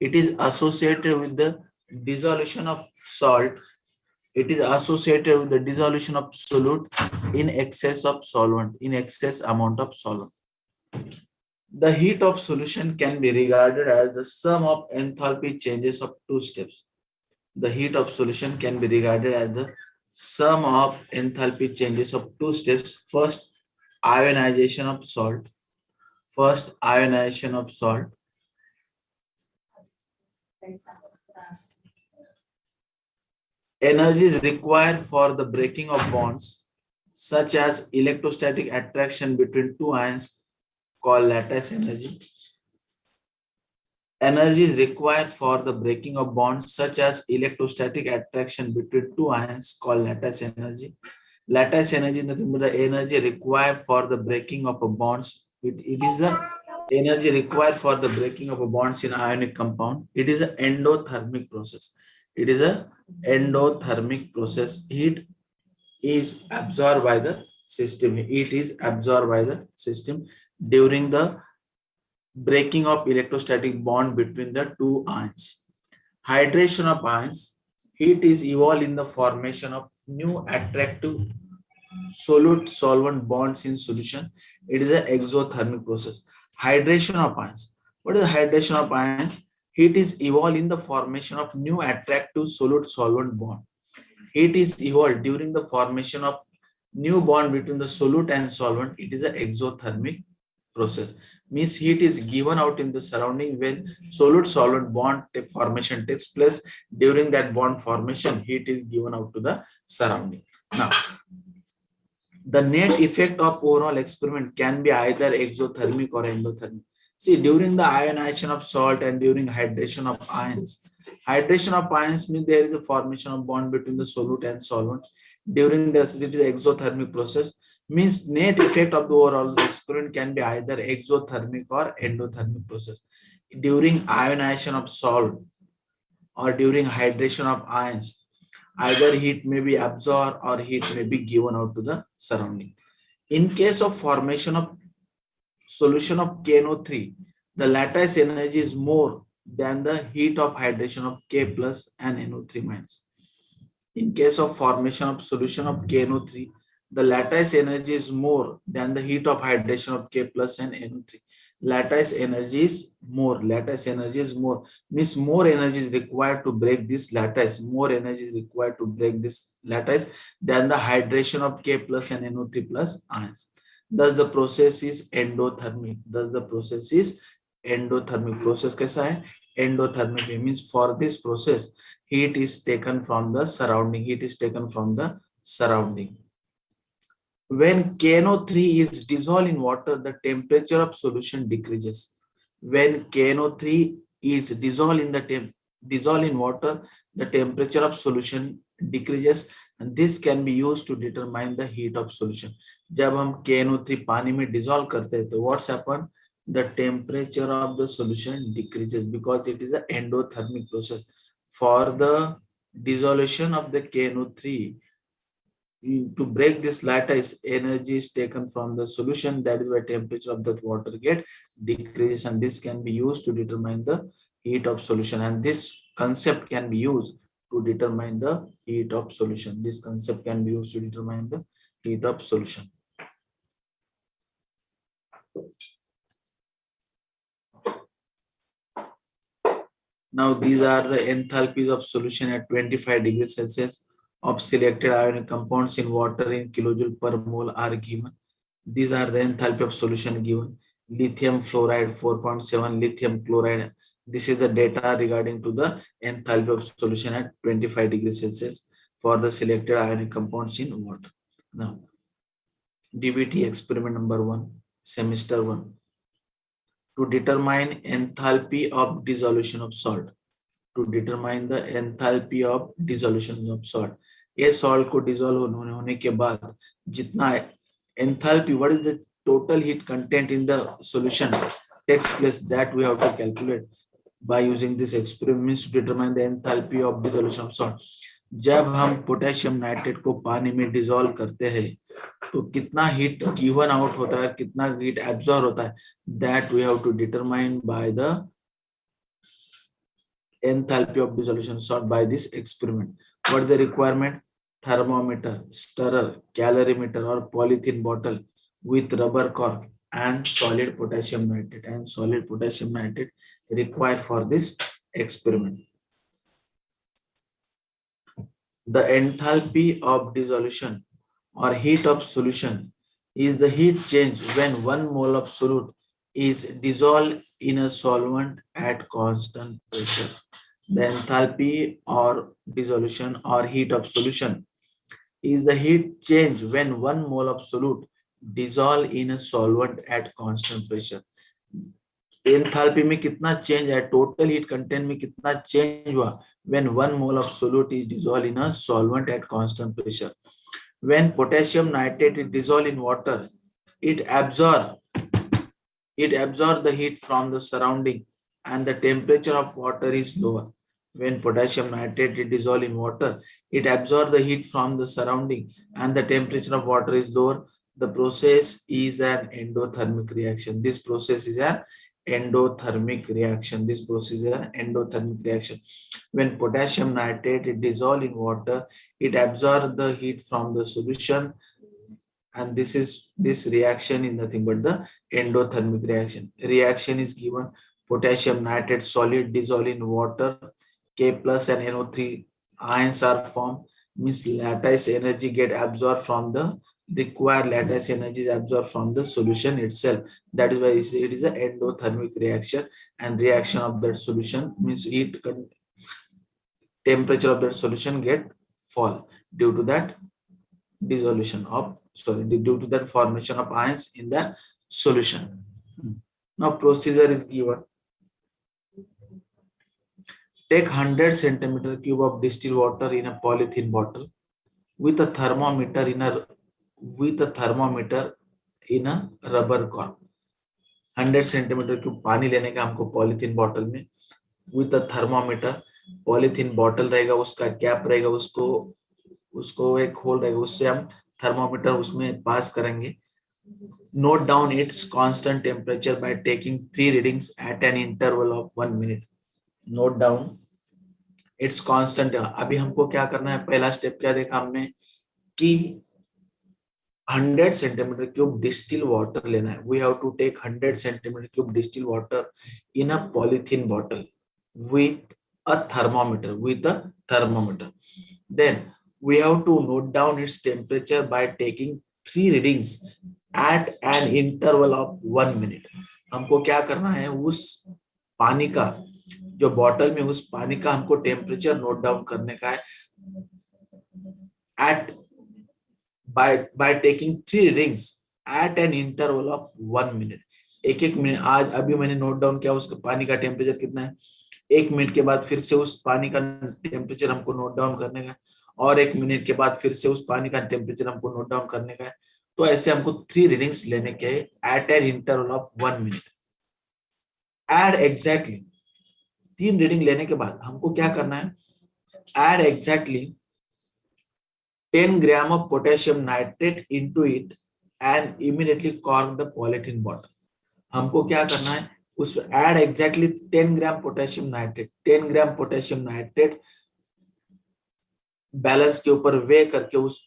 It is associated with the dissolution of salt. It is associated with the dissolution of solute in excess of solvent, in excess amount of solvent. The heat of solution can be regarded as the sum of enthalpy changes of two steps. The heat of solution can be regarded as the sum of enthalpy changes of two steps. First, ionization of salt. First, ionization of salt. Energy is required for the breaking of bonds, such as electrostatic attraction between two ions called lattice energy. Energy is required for the breaking of bonds, such as electrostatic attraction between two ions called lattice energy. Lattice energy is nothing but the energy required for the breaking of a bonds. It is the energy required for the breaking of a bonds in ionic compound. It is an endothermic process. It is a endothermic process. Heat is absorbed by the system. Heat is absorbed by the system during the breaking of electrostatic bond between the two ions. Hydration of ions. Heat is evolved in the formation of new attractive solute solvent bonds in solution. It is an exothermic process. Hydration of ions. What is the hydration of ions? Heat is evolved in the formation of new attractive solute solvent bond. Heat is evolved during the formation of new bond between the solute and solvent. It is an exothermic process. Means heat is given out in the surrounding when solute solvent bond formation takes place. During that bond formation, heat is given out to the surrounding. Now, the net effect of overall experiment can be either exothermic or endothermic. See, during the ionization of salt and during hydration of ions means there is a formation of bond between the solute and solvent. During this, it is exothermic process. Means net effect of the overall experiment can be either exothermic or endothermic process. During ionization of salt or during hydration of ions, either heat may be absorbed or heat may be given out to the surrounding. In case of formation of solution of KNO3, the lattice energy is more than the heat of hydration of K plus and NO3 minus. In case of formation of solution of KNO3, the lattice energy is more than the heat of hydration of K plus and NO3. Lattice energy is more. Lattice energy is more. Means more energy is required to break this lattice. More energy is required to break this lattice than the hydration of K plus and NO3 plus ions. Thus the process is endothermic. Thus the process is endothermic. Process कैसा है? Endothermic means for this process, heat is taken from the surrounding. Heat is taken from the surrounding. When KNO3 is dissolved in water, the temperature of solution decreases. When KNO3 is dissolved in water, the temperature of solution decreases, and this can be used to determine the heat of solution. जब हम KNO3 पानी में dissolve करते हैं, तो what's happen? The temperature of the solution decreases because it is an endothermic process. For the dissolution of the KNO3, to break this lattice, energy is taken from the solution. That is why temperature of that water get decreased, and this can be used to determine the heat of solution. And this concept can be used to determine the heat of solution. This concept can be used to determine the heat of solution. Now these are the enthalpies of solution at 25 degrees Celsius of selected ionic compounds in water in kilojoule per mole are given. These are the enthalpy of solution given. Lithium fluoride 4.7, lithium chloride. This is the data regarding to the enthalpy of solution at 25 degrees Celsius for the selected ionic compounds in water. Now, DBT experiment number 1, semester 1. To determine enthalpy of dissolution of salt. To determine the enthalpy of dissolution of salt. ये salt को dissolve होने के बाद जितना enthalpy, what is the total heat content in the solution takes place, that we have to calculate by using this experiment to determine the enthalpy of dissolution of salt. जब हम potassium nitrate को पानी में dissolve करते हैं तो कितना heat given out होता है, कितना हीट एब्जॉर्ब होता है, that we have to determine by the enthalpy of dissolution sought by this experiment. What is the requirement? Thermometer, stirrer, calorimeter or polythene bottle with rubber cork and solid potassium nitrate required for this experiment. The enthalpy of dissolution or heat of solution is the heat change when 1 mole of solute is dissolved in a solvent at constant pressure. The enthalpy or dissolution or heat of solution is the heat change when 1 mole of solute dissolve in a solvent at constant pressure. Enthalpy में कितना change है, total heat content में कितना change हुआ when 1 mole of solute is dissolved in a solvent at constant pressure. When potassium nitrate is dissolved in water, it absorbs the heat from the surrounding and the temperature of water is lower. When potassium nitrate is dissolved in water, it absorbs the heat from the surrounding and the temperature of water is lower. The process is an endothermic reaction. This process is an endothermic reaction. When potassium nitrate is dissolved in water, it absorbs the heat from the solution, and this reaction is nothing but the endothermic reaction. Reaction is given: potassium nitrate solid dissolved in water, K plus and NO3 ions are formed, means lattice energy get absorbed from the required lattice energy is absorbed from the solution itself. That is why it is an endothermic reaction, and reaction of that solution means heat temperature of that solution get fall due to that dissolution of due to that formation of ions in the solution. Now procedure is given. Take 100 centimeter cube of distilled water in a polythene bottle with a thermometer in a rubber cork. 100 centimeter cube पानी लेने का हमको polythene bottle में, with a thermometer. Polythene bottle रहेगा, उसका cap रहेगा, उसको एक होल रहेगा, उससे हम थर्मोमीटर उसमें पास करेंगे. Note down its constant temperature by taking 3 readings at an interval of 1 minute. Note down its constant. अभी हमको क्या करना है, पहला स्टेप क्या देखा हमने कि 100 centimeter cube distilled water लेना है. We have to take 100 centimeter cube distilled water in a polythene bottle with a thermometer. Then we have to note down its temperature by taking 3 readings at an interval of 1 minute. हमको क्या करना है, उस पानी का जो bottle में, उस पानी का हमको टेम्परेचर नोट डाउन करने का है at by taking 3 readings at an interval of 1 minute. एक मिनट. आज अभी मैंने नोट डाउन किया उसका पानी का टेम्परेचर कितना है. 1 मिनट के बाद फिर से उस पानी का टेम्परेचर हमको नोट डाउन करने का है, और 1 मिनट के बाद फिर से उस पानी का टेम्परेचर हमको नोट डाउन करने का है. तो ऐसे हमको 3 रीडिंग्स लेने के at an interval of 1 minute. Add exactly 3 reading लेने के बाद हमको क्या करना है, एड एग्जैक्टली 10 gram of potassium nitrate into it and immediately cork the polythene bottle. हमको क्या करना है, उस add exactly 10 gram potassium nitrate. 10 gram potassium nitrate balance के ऊपर वे करके उस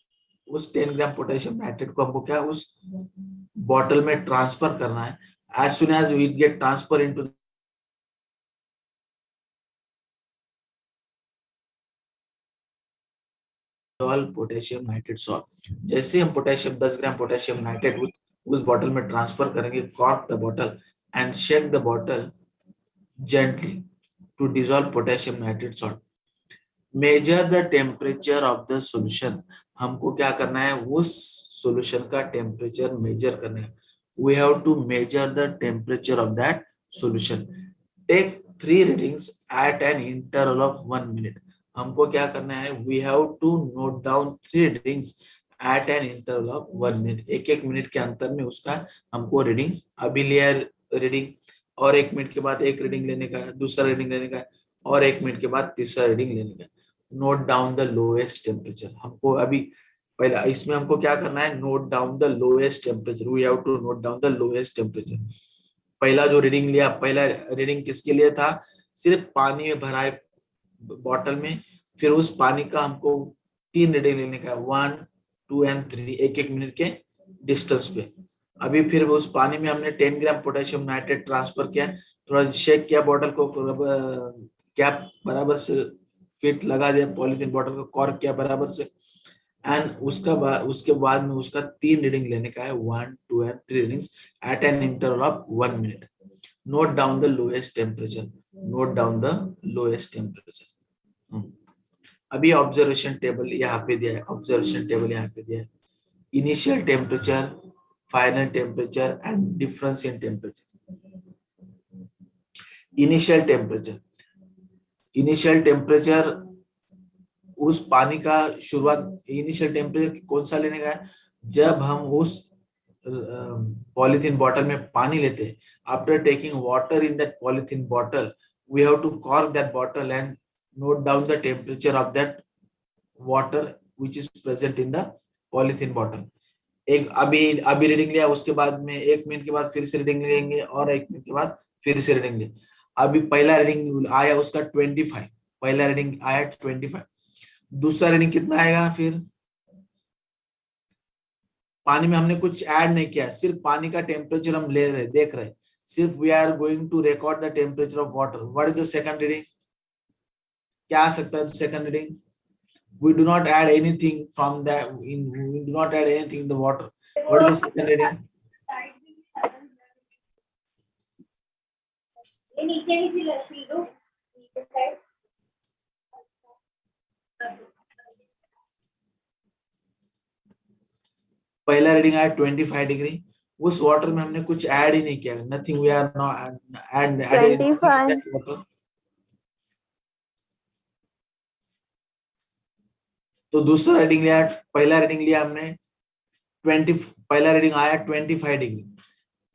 10 gram potassium nitrate को हमको क्या उस बॉटल में ट्रांसफर करना है. As soon as we get transfer into potassium nitrate salt, जैसे हम पोटेशियम 10 ग्राम पोटेशियम नाइट्रेट उस बॉटल में ट्रांसफर करेंगे, cork the bottle and shake the bottle gently to dissolve potassium nitrate salt. Measure the temperature of the solution. हमको क्या करना है, उस सॉल्यूशन का टेम्परेचर मेजर करना है. We have to measure the temperature of that solution. Take 3 readings at an interval of 1 minute. हमको क्या करना है, we have to note down 3 readings at an interval of 1 minute. 1 minute के अंतर में उसका हमको रीडिंग, अभी लिया रीडिंग, और 1 मिनट के बाद एक रीडिंग लेने का, दूसरा रीडिंग लेने का, और 1 मिनट के बाद तीसरा रीडिंग लेने का. Note down the lowest temperature. हमको अभी पहला इसमें हमको क्या करना है, note down the lowest temperature. We have to note down the lowest temperature. पहला जो रीडिंग लिया, पहला रीडिंग किसके लिए था, सिर्फ पानी में भरा है बॉटल में, फिर उस पानी का हमको 3 रीडिंग लेने का है, 1, 2 एंड 3, एक एक मिनट के डिस्टेंस पे। अभी फिर उस पानी में हमने 10 ग्राम पोटेशियम नाइट्रेट ट्रांसफर किया, थोड़ा शेक किया बॉटल को, कैप बराबर से फिट लगा दिया, पॉलीथीन बॉटल को कॉर्क किया बराबर से, एंड उसके बाद में उसका 3 रीडिंग लेने का है, 1, 2 and 3 readings at an interval of 1 minute. Note down the lowest temperature, note down the lowest temperature. अभी ऑब्जर्वेशन टेबल यहाँ पे दिया है, ऑब्जर्वेशन टेबल यहाँ पे दिया है, initial temperature, final temperature and difference in temperature. Initial temperature, initial temperature उस पानी का शुरुआत, इनिशियल टेम्परेचर कौन सा लेने का है, जब हम उस पॉलीथीन बॉटल में पानी लेते हैं, after taking water in that polythene bottle, we have to cork that bottle and note down the temperature of that water which is present in the polythene bottle. एक अभी रीडिंग लिया, उसके बाद में 1 मिनट के बाद फिर से रीडिंग लेंगे, और 1 मिनट के बाद फिर से रीडिंग लेंगे। अभी पहला रीडिंग आया उसका 25, पहला रीडिंग आया 25, दूसरा रीडिंग कितना आएगा, फिर पानी में हमने कुछ ऐड नहीं किया, सिर्फ पानी का टेम्परेचर हम ले रहे, देख रहे, सिर्फ we are going to record the temperature of water. What is the second reading, क्या आ सकता है second reading, we do not add anything from that, we do not add anything in the water. What is the second reading? पहला reading आया 25 degree, उस water में हमने कुछ ऐड ही नहीं किया, nothing, we are not added 25। तो दूसरा रीडिंग लिया, पहला रीडिंग लिया हमने 20, पहला रीडिंग आया 25 डिग्री,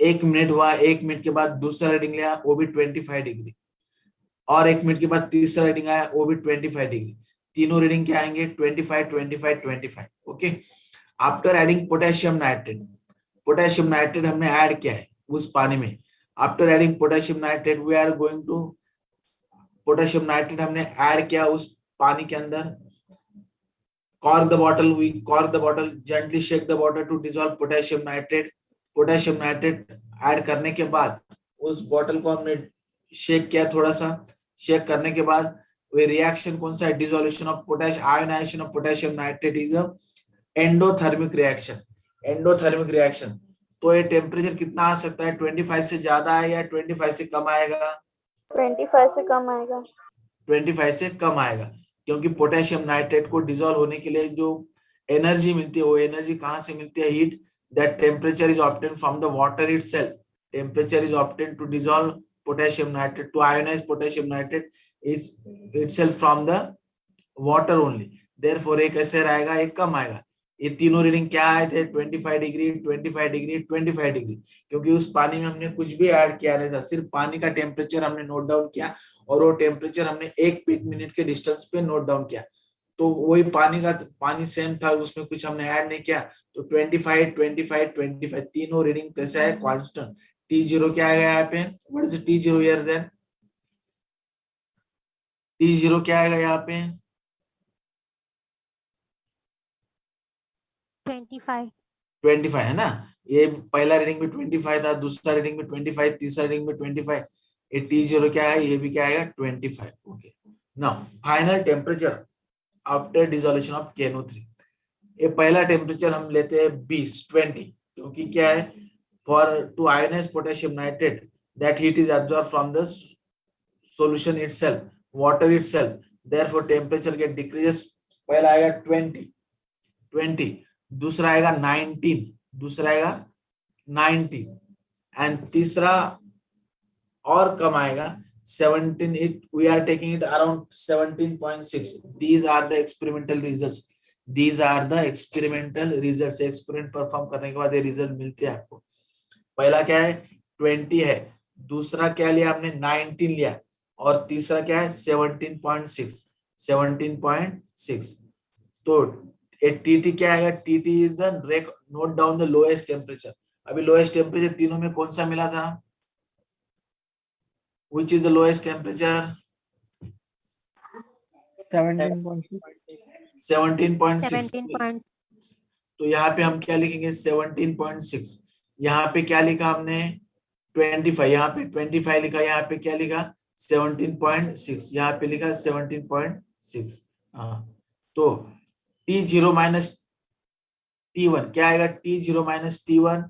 1 मिनट हुआ, 1 मिनट के बाद दूसरा रीडिंग लिया, वो भी 25 डिग्री, और 1 मिनट के बाद तीसरा रीडिंग आया, वो भी 25 डिग्री। तीनों रीडिंग क्या आएंगे, 25, 25, 25। Okay, after adding potassium nitrate, potassium nitrate हमने ऐड किया है उस पानी में, after adding potassium nitrate we are going to, potassium nitrate हमने ऐड किया उस पानी के अंदर, cork the bottle, we cork the bottle, gently shake the bottle to dissolve potassium nitrate, potassium nitrate add करने के बाद उस बॉटल को हमने शेक किया, थोड़ा सा शेक करने के बाद वो रिएक्शन कौन सा है, dissolution of potassium, ionization of potassium nitrate is a endothermic reaction, endothermic reaction. तो ये टेम्परेचर कितना आ सकता है, 25 से ज्यादा है या 25 से कम आएगा, 25 से कम आएगा, 25 से कम आएगा, क्योंकि पोटेशियम नाइट्रेट को डिसॉल्व होने के लिए जो एनर्जी मिलती है, वो एनर्जी कहां से मिलती है, heat, that temperature is obtain from the water itself, temperature is obtain to dissolve potassium nitrate, to ionize potassium nitrate is itself from the water only, therefore एक कैसे आएगा, एक कम आएगा। ये तीनों रीडिंग क्या आए थे, 25 डिग्री, 25 डिग्री, 25 डिग्री, क्योंकि उस पानी में हमने कुछ भी ऐड किया नहीं था, सिर्फ पानी का टेम्परेचर हमने नोट डाउन किया, और वो टेम्परेचर हमने 1 मिनट के डिस्टेंस पे नोट डाउन किया, तो वही पानी सेम था, उसमें कुछ हमने ऐड नहीं किया। तो 25, 25, 25 तीनों रीडिंग कैसा है, कांस्टेंट। T0 क्या आएगा यहाँ पे, what is T0 here then, T0 क्या आएगा यहाँ पे, 25 है ना, ये पहला रीडिंग में 25 था, दूसरा रीडिंग में 25, तीसरा रीडिंग में 25, ये T0 क्या है, ये भी क्या आएगा 25। Okay, now final temperature after dissolution of KNO3, ये पहला टेम्परेचर हम लेते हैं 20, क्योंकि क्या है, for to ionize potassium nitrate that heat is absorb from the solution itself, water itself, therefore temperature get decreases, पहला आएगा 20, दूसरा आएगा 19, दूसरा आएगा 90, एंड तीसरा और कम आएगा 17, it we are taking it around 17.6. these are the experimental results, these are the experimental results, experiment perform करने के बाद ये रिजल्ट मिलते हैं आपको। पहला क्या है 20 है, दूसरा क्या लिया हमने 19 लिया, और तीसरा क्या है 17.6, 17.6। तो टीटी क्या आएगा, TT is the note down the lowest temperature. अभी लोएस्ट टेम्परेचर तीनों में कौन सा मिला था, which is the lowest temperature, 17.6 17.6। 17 तो यहाँ पे हम क्या लिखेंगे 17.6। यहाँ पे क्या लिखा हमने 25, यहाँ पे 25 लिखा, यहाँ पे क्या लिखा 17.6, यहाँ पे लिखा 17.6। हाँ, तो T0 माइनस T1 क्या आएगा, T0 माइनस T1,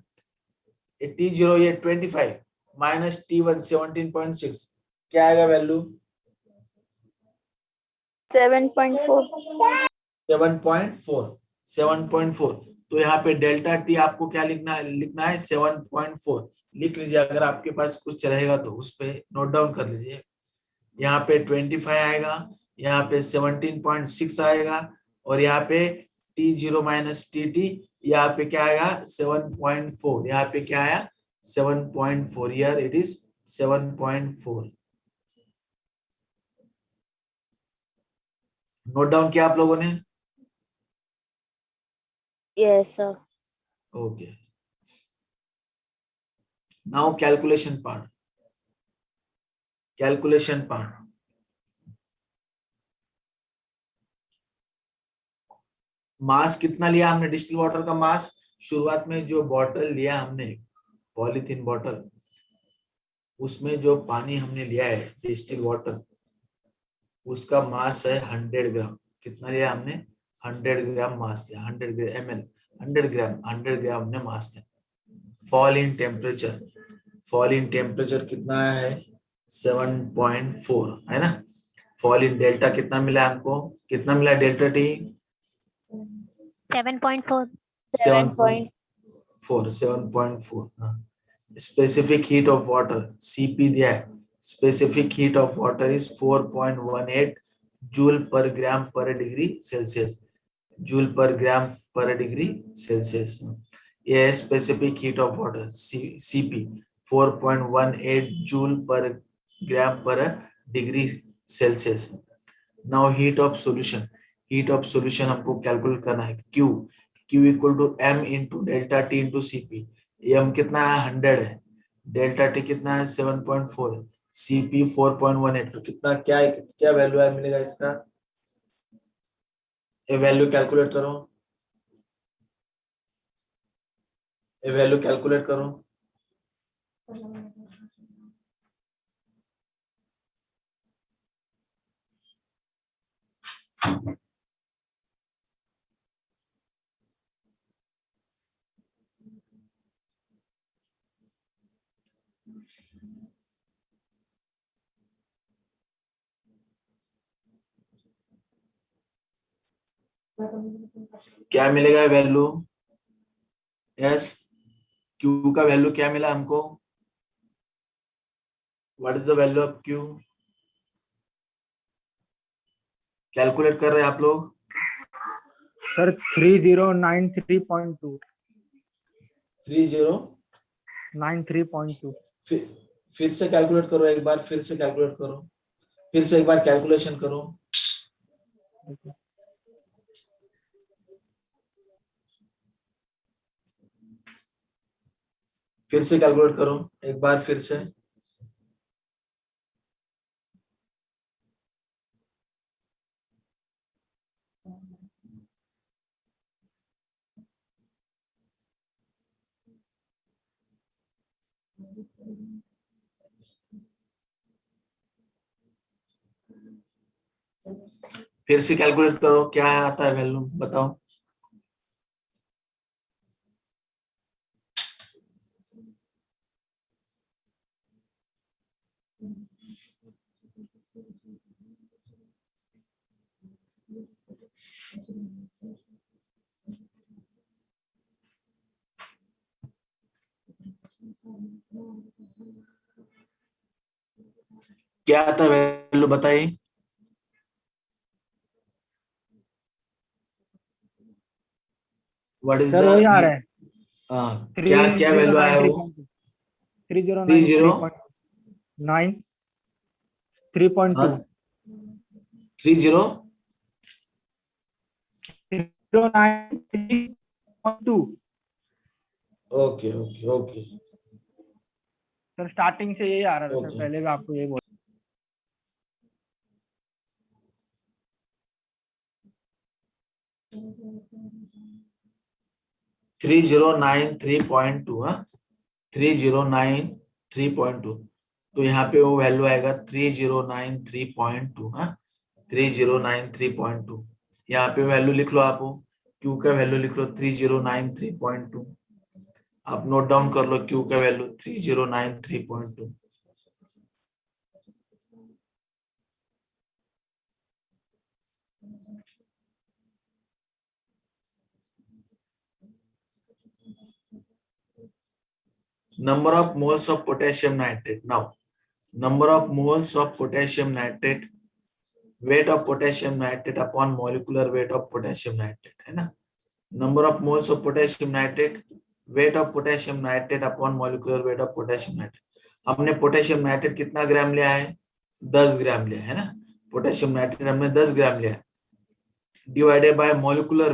T0 ये 25 माइनस T1 17.6, क्या आएगा वैल्यू 7.4 7.4। 7.4। तो यहाँ पे डेल्टा टी आपको क्या लिखना है 7.4 लिख लीजिए। अगर आपके पास कुछ रहेगा तो उस पे नोट डाउन कर लीजिए। यहाँ पे 25 आएगा, यहाँ पे 17.6 आएगा, और यहाँ पे T0 माइनस TT, यहाँ पे क्या आएगा 7.4, यहाँ पे क्या आया 7.4, here it is 7.4। Note down किया आप लोगों ने? yes sir Okay. Now calculation part. Calculation part. मास कितना लिया हमने डिस्टिल वाटर का मास? शुरुआत में जो बॉटल लिया हमने, पॉलीथीन बॉटल, उसमें जो पानी हमने लिया है डिस्टिल वाटर, उसका मास है 100 ग्राम। कितना लिया हमने 100 ग्राम मास दिया, 100 ml, 100 ग्राम हमने मास दिया। Fall in temperature, fall in temperature कितना है 7.4 है ना। फॉल इन डेल्टा कितना मिला हमको, कितना मिला delta T 7.4 7.4। Specific heat of water CP दिया है, specific heat of water is 4.18 joule per gram per degree Celsius, joule per gram per degree Celsius. ये है specific heat of water CP 4.18 joule per gram per degree Celsius. Now heat of solution, heat of solution हमको calculate करना है Q, Q equal to M into delta T into CP। M कितना है 100 है, delta T कितना है 7.4 है, CP 4.18, तो कितना क्या है, क्या वैल्यू है मिलेगा इसका, ये वैल्यू कैलकुलेट करो, ये वैल्यू कैलकुलेट करो। क्या मिलेगा वैल्यू, यस Q का वैल्यू क्या मिला हमको, what is the value of Q, calculate कर रहे हैं आप लोग? सर 3093.2 3093.2। फिर से कैलकुलेट करो एक बार, फिर से कैलकुलेट करो, फिर से एक बार कैलकुलेशन करो। फिर से कैलकुलेट करो एक बार फिर से। फिर से कैलकुलेट करो क्या आता है वैल्यू बताओ। क्या आता है वैल्यू बताइए। व्हाट इज सर द, वही आ रहा है क्या क्या वैल्यू आया वो 3093.9 3.2 30 093.2 okay okay okay sir starting से यही आ रहा था सर, ओके। पहले भी आपको यही बोला। 3093.2, हाँ 3093.2, तो यहाँ पे वो वैल्यू आएगा 3093.2, हाँ 3093.2। यहाँ पे वैल्यू लिख लो, आप क्यू का वैल्यू लिख लो 3093.2। आप नोट डाउन कर लो क्यू का value 3093.2। Number of moles of potassium nitrate. Now, number of moles of potassium nitrate, weight of potassium nitrate upon molecular weight of potassium nitrate, है ना? Number of moles of potassium nitrate, weight of potassium nitrate upon molecular weight of potassium nitrate. हमने potassium nitrate कितना ग्राम लिया है? 10 ग्राम लिया है ना? Potassium nitrate हमने 10 ग्राम लिया है, डिवाइडेड बाय मोलिकुलर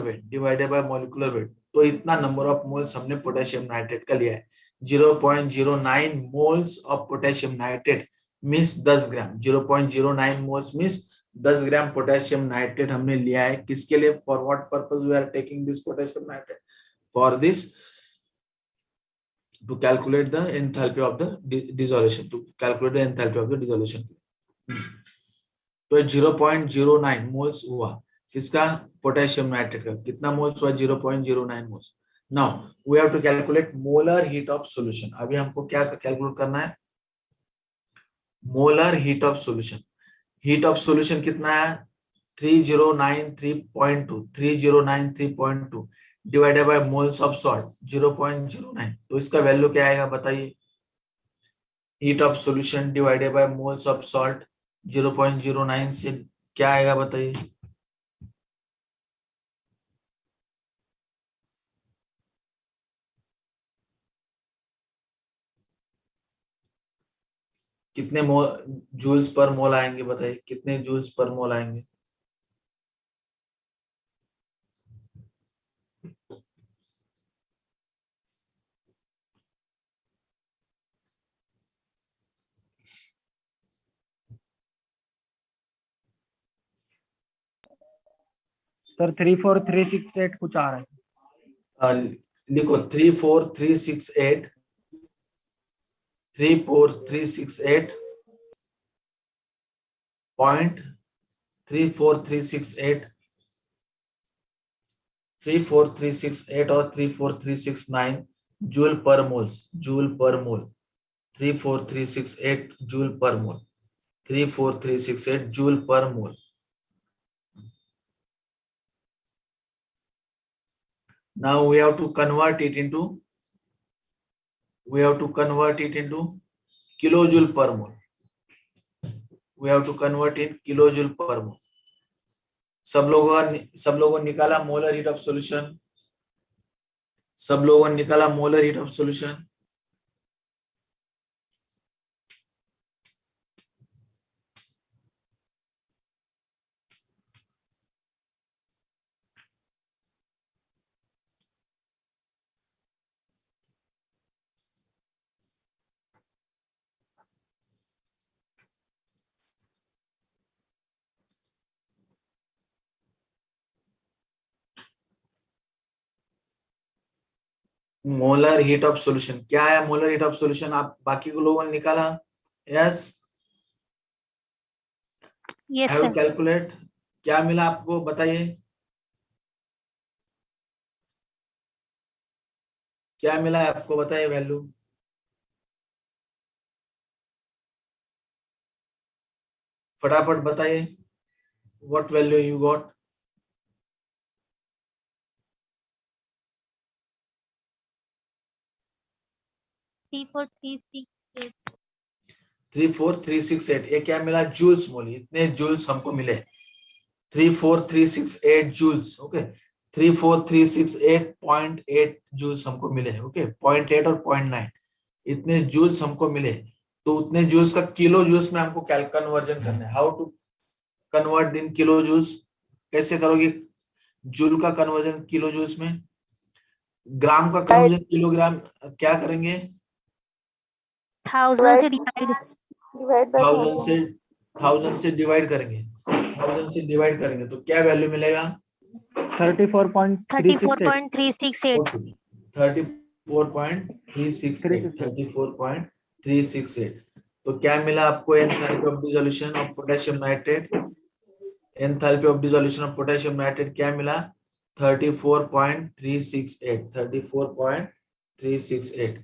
वेट, तो इतना नंबर ऑफ मोल्स हमने पोटेशियम नाइट्रेट का लिया है। 0.09 moles of potassium nitrate means 10 gram. 0.09 moles means 10 gram potassium nitrate हमने लिया है। किसके लिए? For what purpose we are taking this potassium nitrate? For this, to calculate the enthalpy of the dissolution, तो 0.09 moles हुआ किसका? पोटेशियम नाइट्रेट का। कितना मोल्स हुआ? 0.09 moles. Now we have to calculate molar heat of solution. अभी हमको क्या calculate करना है? Molar heat of solution. Heat of solution कितना है? 3093.2 divided by moles of salt 0.09, तो इसका वैल्यू क्या आएगा बताइए? Heat of solution divided by moles of salt 0.09 से क्या आएगा बताइए? कितने जूल्स पर मोल आएंगे बताइए? कितने जूल्स पर मोल आएंगे? सर 34368 कुछ आ रहा है। लिखो 34368 पॉइंट 34368 और 34369 जूल पर मोल्स। 34368 जूल पर मोल। 34368 जूल पर मोल। Now we have to convert it into kilojoule per mole. We have to convert in kilojoule per mole. सब लोगों ने निकाला मोलर हीट ऑफ सॉल्यूशन? सब लोगों ने निकाला molar heat of solution? Molar heat of solution क्या है? मोलर हीट ऑफ सॉल्यूशन आप बाकी को लोगों ने निकाला? Yes, have calculate. क्या मिला आपको बताइए? क्या मिला है आपको बताइए वैल्यू? फटाफट बताइए, व्हाट वैल्यू यू गॉट? 34368। ये क्या मिला? जूल्स मोल। इतने जूल्स हमको मिले, 34368 जूल्स। ओके, 34368.8 जूल्स हमको मिले। ओके, 0.8 और 0.9 इतने जूल्स हमको मिले। तो उतने जूल्स का किलो जूल्स में हमको कन्वर्जन करना है। How to convert in kilo joules? कैसे करोगे जूल का कन्वर्जन किलो जूल्स में? ग्राम का कन्वर्जन किलोग्राम क्या करेंगे? 1000 से डिवाइड बाय 1000 से डिवाइड करेंगे। 1000 से डिवाइड करेंगे तो क्या वैल्यू मिलेगा? 34.368. 34.368. 34.368, 34.368। तो क्या मिला आपको enthalpy of dissolution of potassium nitrate? Enthalpy of dissolution of potassium nitrate क्या मिला? 34.368, 34.368.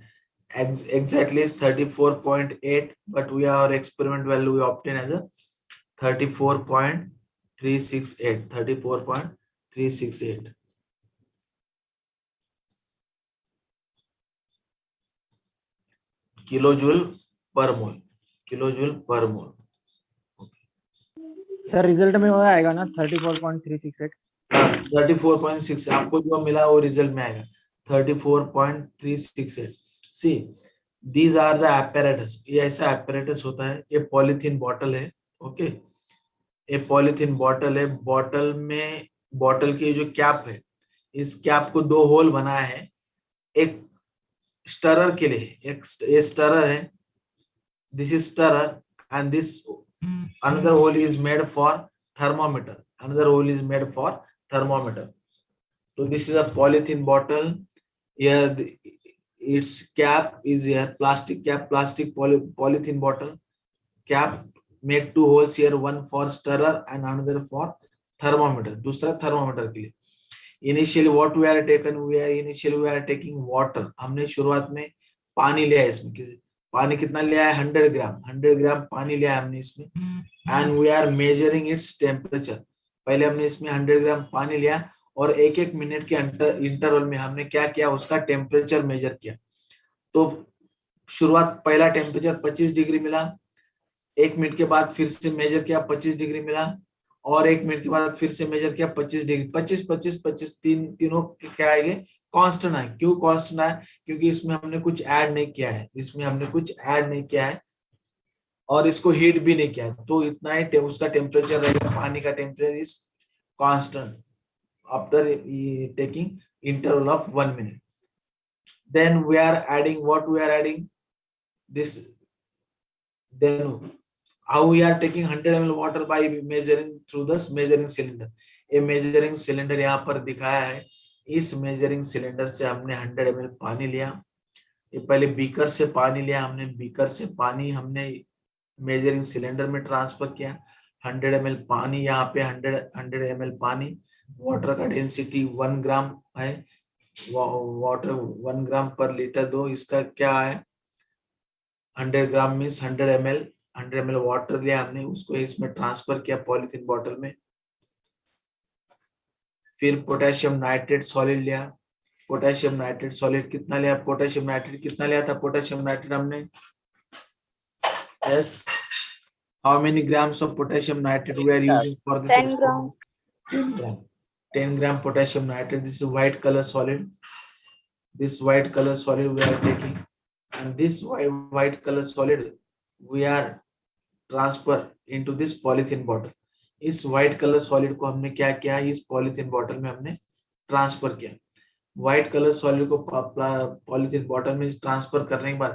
Exactly is 34.8, but we our experiment value we obtain as a 34.368, 34.368. Kilojoule पर मोल, किलोजूल पर मोल। सर रिजल्ट में वो आएगा ना 34.368? 34.6 आपको जो मिला वो रिजल्ट में आएगा 34.368। See these are the apparatus, ये ऐसा apparatus होता है। ये पॉलीथीन बॉटल है, ओके, ये पॉलीथीन बॉटल है। बॉटल में, बॉटल की जो कैप है, इस कैप को दो होल बनाया है एक स्टरर के लिए। एक ये स्टरर है, this is stirrer, and this another hole is made for thermometer, another hole is made for thermometer. So this is a polythene bottle. Here its cap is here, plastic cap, plastic polythene bottle cap, make two holes here, one for stirrer and another for thermometer, दूसरा thermometer के लिए। Initially what we are taking water, हमने शुरुआत में पानी लिया है इसमें। पानी कितना लिया है? 100 ग्राम, 100 ग्राम पानी लिया है हमने इसमें। And we are measuring its temperature. पहले हमने इसमें 100 ग्राम पानी लिया और एक एक मिनट के इंटरवल में हमने क्या किया? उसका टेम्परेचर मेजर किया। तो शुरुआत पहला टेम्परेचर 25 डिग्री मिला, एक मिनट के बाद फिर से मेजर किया 25 डिग्री मिला, और एक मिनट के बाद फिर से मेजर किया 25 डिग्री। 25 25 25 तीनों क्या आएंगे? कांस्टेंट आए। क्यों कांस्टेंट आए? क्योंकि इसमें हमने कुछ ऐड नहीं किया है, इसमें हमने कुछ ऐड नहीं किया है और इसको हीट भी नहीं किया है। तो इतना ही उसका टेम्परेचर रहेगा। पानी का temperature is constant after taking interval of 1 minute. Then we are adding, what we are adding this, then how we are taking 100 ml water by measuring through this measuring cylinder. ये measuring cylinder यहाँ पर दिखाया है। इस measuring cylinder से हमने 100 ml पानी लिया। ये पहले बीकर से पानी लिया हमने, बीकर से पानी हमने measuring cylinder में ट्रांसफर किया। 100 ml पानी, यहाँ पे 100 ml पानी, वाटर का डेंसिटी 1 ग्राम है, वाटर 1 ग्राम पर लीटर दो, इसका क्या है? 100 gram means 100 ml, 100 ml water लिया हमने, उसको इसमें ट्रांसफर किया पॉलीथीन बॉटल में। फिर पोटेशियम नाइट्रेट सॉलिड लिया। पोटेशियम नाइट्रेट सॉलिड कितना लिया? पोटेशियम नाइट्रेट कितना लिया था? पोटेशियम नाइट्रेट हमने, yes, how many grams of potassium nitrate we are using for this 10 experiment? 10 gram. 10 gram potassium nitrate. This is white color solid. This white color solid we are taking, and this white color solid we are transfer into this polythene bottle. इस white color solid को हमने क्या किया? इस polythene bottle में हमने transfer किया। white color solid को polythene bottle में ट्रांसफर करने के बाद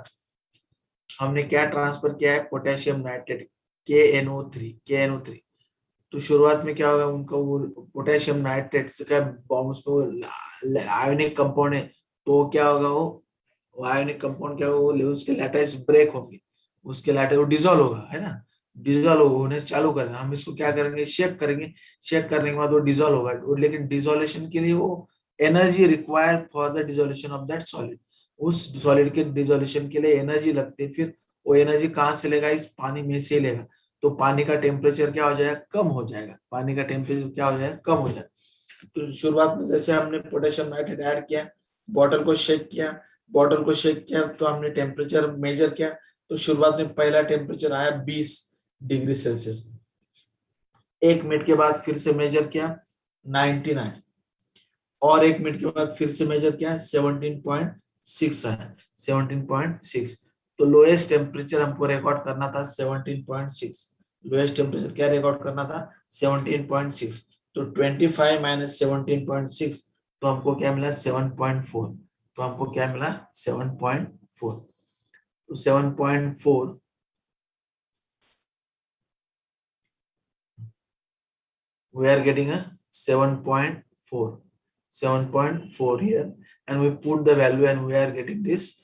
हमने क्या ट्रांसफर किया है? Potassium nitrate KNO3। तो शुरुआत में क्या होगा? उनका वो पोटेशियम नाइट्रेट से क्या आयोनिक कंपाउंड है, तो क्या होगा? वो आयोनिक कंपाउंड क्या होगा? उसके लैटिस ब्रेक होंगे, उसके लैटिस वो डिसॉल्व होगा, है ना, डिसॉल्व होने चालू करेगा। हम इसको क्या करेंगे? शेक करेंगे। शेक करने के बाद वो डिसॉल्व होगा, लेकिन डिसोल्यूशन के लिए वो energy required for the dissolution of that solid, उस सॉलिड के डिसोल्यूशन के लिए एनर्जी लगती है। फिर वो एनर्जी कहाँ से लेगा? इस पानी में से लेगा। तो पानी का टेम्परेचर क्या हो जाएगा? कम हो जाएगा। पानी का टेम्परेचर क्या हो जाएगा? कम हो जाएगा। तो शुरुआत में जैसे हमने पोटेशियम नाइट्रेट ऐड किया, बॉटल को शेक किया, तो हमने टेम्परेचर मेजर किया। तो शुरुआत में पहला टेम्परेचर आया 20 डिग्री सेल्सियस। एक मिनट के बाद फिर से मेजर किया 99, और एक मिनट के बाद फिर से मेजर किया 17.6 आया, 17.6। तो लोएस्ट टेम्परेचर हमको रिकॉर्ड करना था 17.6। लोएस्ट टेम्परेचर क्या रिकॉर्ड करना था? 17.6। तो 25 माइनस 17.6, तो हमको क्या मिला? 7.4। तो हमको क्या मिला? 7.4। तो 7.4 we are getting a 7.4 4, 7.4 here, and we put the value and we are getting this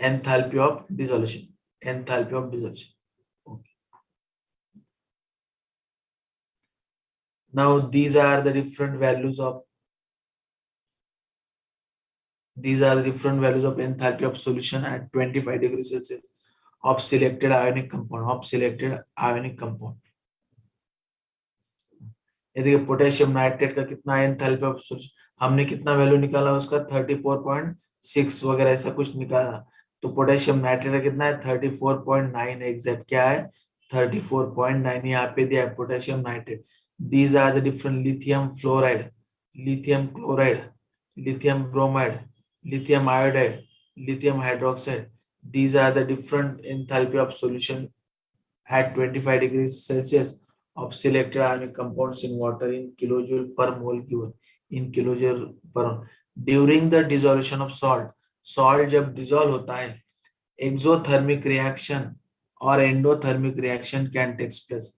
enthalpy of dissolution. Enthalpy of dissolution. Okay. Now these are the different values of enthalpy of solution at 25 degrees Celsius of selected ionic compound. ये देखिए potassium nitrate का कितना enthalpy of solution, हमने कितना value निकाला उसका 34.6 वगैरह ऐसा कुछ निकाला, तो पोटेशियम नाइट्रेट का कितना है 34.9 एग्जैक्ट क्या है 34.9 यहाँ पे दिया है potassium nitrate. These are the different lithium fluoride, lithium chloride, lithium bromide, lithium iodide, lithium hydroxide. These are the different enthalpy of solution at 25 degrees Celsius of selected ionic compounds in water in kilojoule per molecule. In kilojoule per during the dissolution of salt जब dissolve होता है exothermic reaction or endothermic reaction can take place.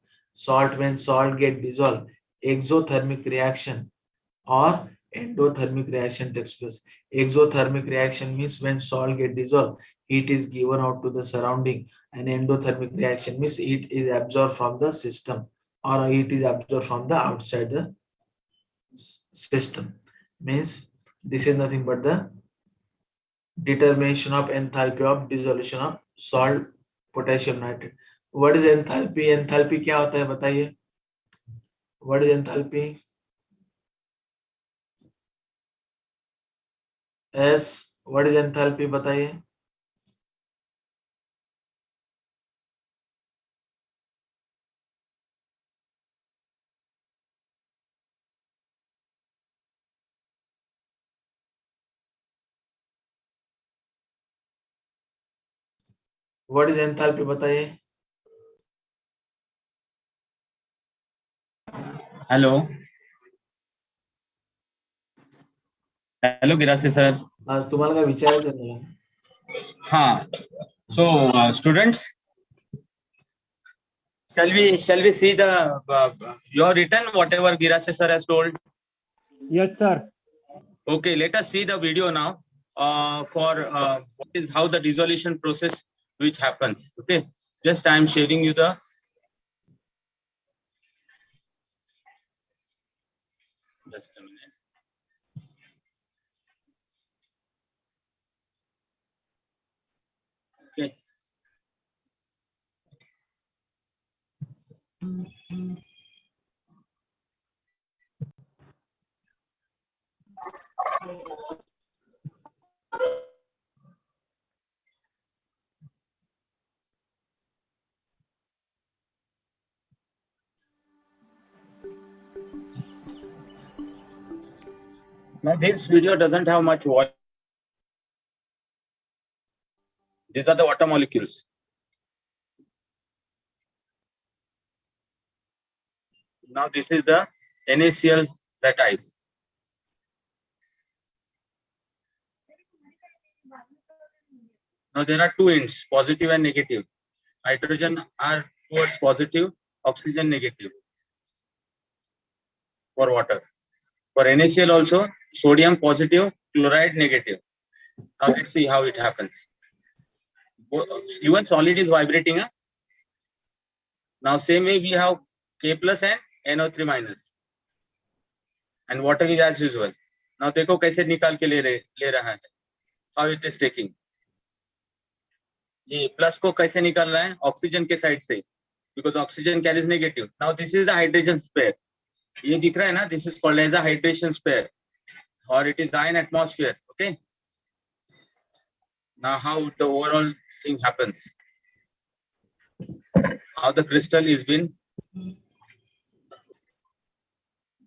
When salt get dissolved, exothermic reaction or endothermic reaction takes place. Exothermic reaction means when salt get dissolved, heat is given out to the surrounding, and endothermic reaction means heat is absorbed from the system or heat is absorbed from the outside the system. Means this is nothing but the determination of enthalpy of dissolution of salt potassium nitrate. What is enthalpy? Enthalpy क्या होता है बताइए? What is enthalpy? S. What is enthalpy बताइए? What is enthalpy बताइए? Hello hello Girase sir. आज तुम्हाला काय विचारायचं आहे मला? हाँ, so students, shall we see the your written whatever Girase sir has told? Yes, sir. Okay, let us see the video now for what is how the dissolution process which happens. Okay, just I am sharing you the. Just a minute. Okay. Now this video doesn't have much water. These are the water molecules. Now this is the NaCl lattice. Now there are two ends, positive and negative. Hydrogen are towards positive, oxygen negative for water. For NaCl also, sodium positive, chloride negative. Now let's see how it happens. Even solid is vibrating. Huh? Now same way we have K plus and NO3 minus. And water is as usual. Now देखो कैसे निकाल के ले रहा है. How it is taking. ये plus को कैसे निकाल रहा है ऑक्सीजन के साइड से, because oxygen carries negative. Now this is the hydrogen sphere. ये दिख रहा है ना, this is called as a hydration sphere or it is ion atmosphere. Okay. Now how the overall thing happens, how the crystal is been,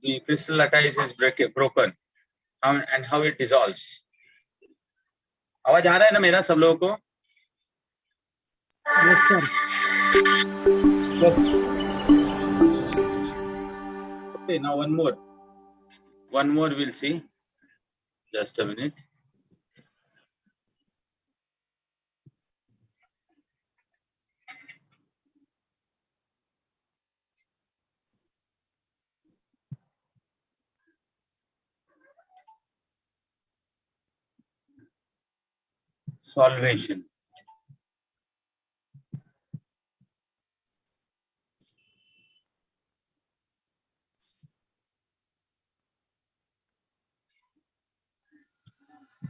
the crystal lattice is broken and how it dissolves. आवाज आ रहा है ना मेरा सब लोगों को? Yes, sir. Yes. Okay, now one more we'll see. Just a minute. solvation.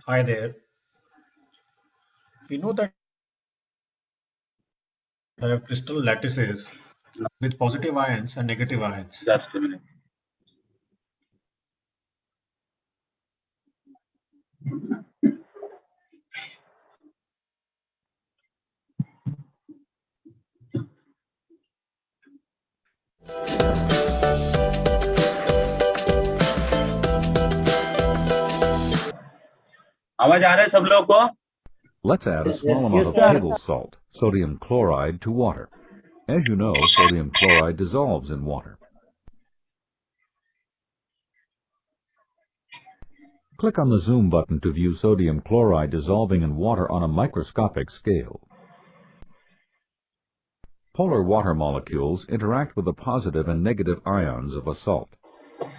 Hi there. We know that crystal lattices with positive ions and negative ions. Just a minute. आवाज आ रहा है सब लोगों को? Let's add a small Yes, amount yes, of sir. table salt, sodium chloride, to water. As you know, sodium chloride dissolves in water. Click on the zoom button to view sodium chloride dissolving in water on a microscopic scale. Polar water molecules interact with the positive and negative ions of a salt.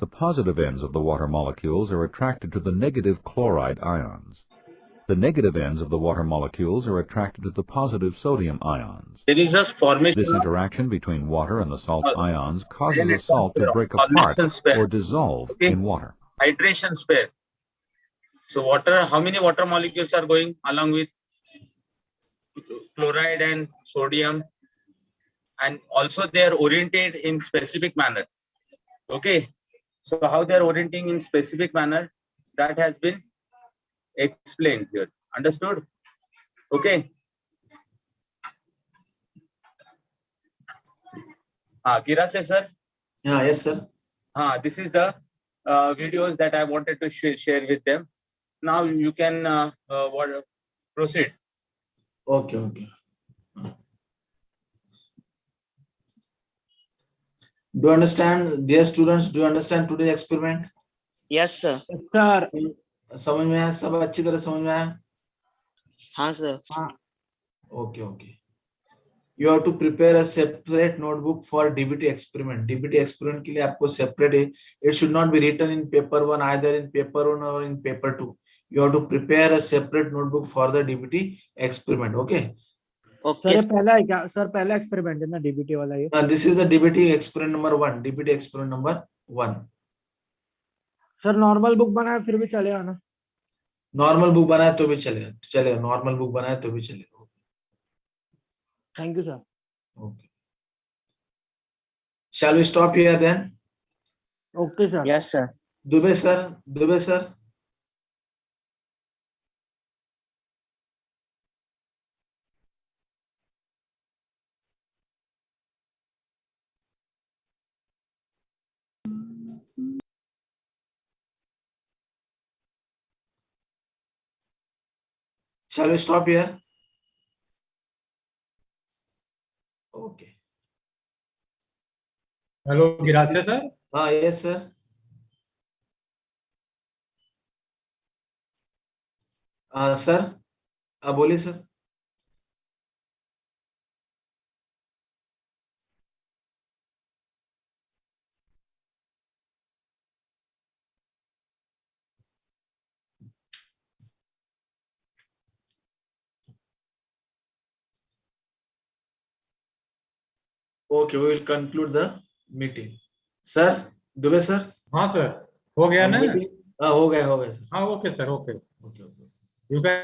The positive ends of the water molecules are attracted to the negative chloride ions. The negative ends of the water molecules are attracted to the positive sodium ions. There is just formation This of interaction between water and the salt ions causes then the it salt to transfer of break apart solution spare. or dissolve Okay. in water. Hydration spare. So water, how many water molecules are going along with chloride and sodium? And also they are oriented in specific manner. Okay. So how they are orienting in specific manner, that has been explained here. Understood? Okay. Kira se sir. Yeah, yes, sir. This is the videos that I wanted to share with them. Now you can proceed. Okay, okay. Do you understand, dear students? Do you understand today's experiment? Yes sir Yes, sir. समझ में आया? सब अच्छी तरह समझ में आया? हाँ sir Okay, okay. You have to prepare a separate notebook for DBT experiment. DBT experiment के लिए आपको separate, it should not be written in paper 1, either in paper 1 or in paper 2. You have to prepare a separate notebook for the DBT experiment. Okay. Sir okay ये पहला है क्या sir? पहला experiment है ना डीबीटी वाला ये? This is the DBT experiment number 1. DBT experiment number 1. Sir normal book बनाए फिर भी चलेगा ना? Normal book बनाए तो भी चलेगा. चलेगा. Normal book बनाए तो भी चलेगा. Thank you sir. Okay. Shall we stop here then? Okay sir. Yes sir Dubey sir. Dubey sir. Shall we stop here? Okay. Hello, Girasya sir. Yes, sir. Sir. बोलिए sir. Okay, we will conclude the meeting. Sir, Dubey sir. हाँ sir हो गया ना? हो गया sir. हाँ okay sir okay. Okay, okay. You can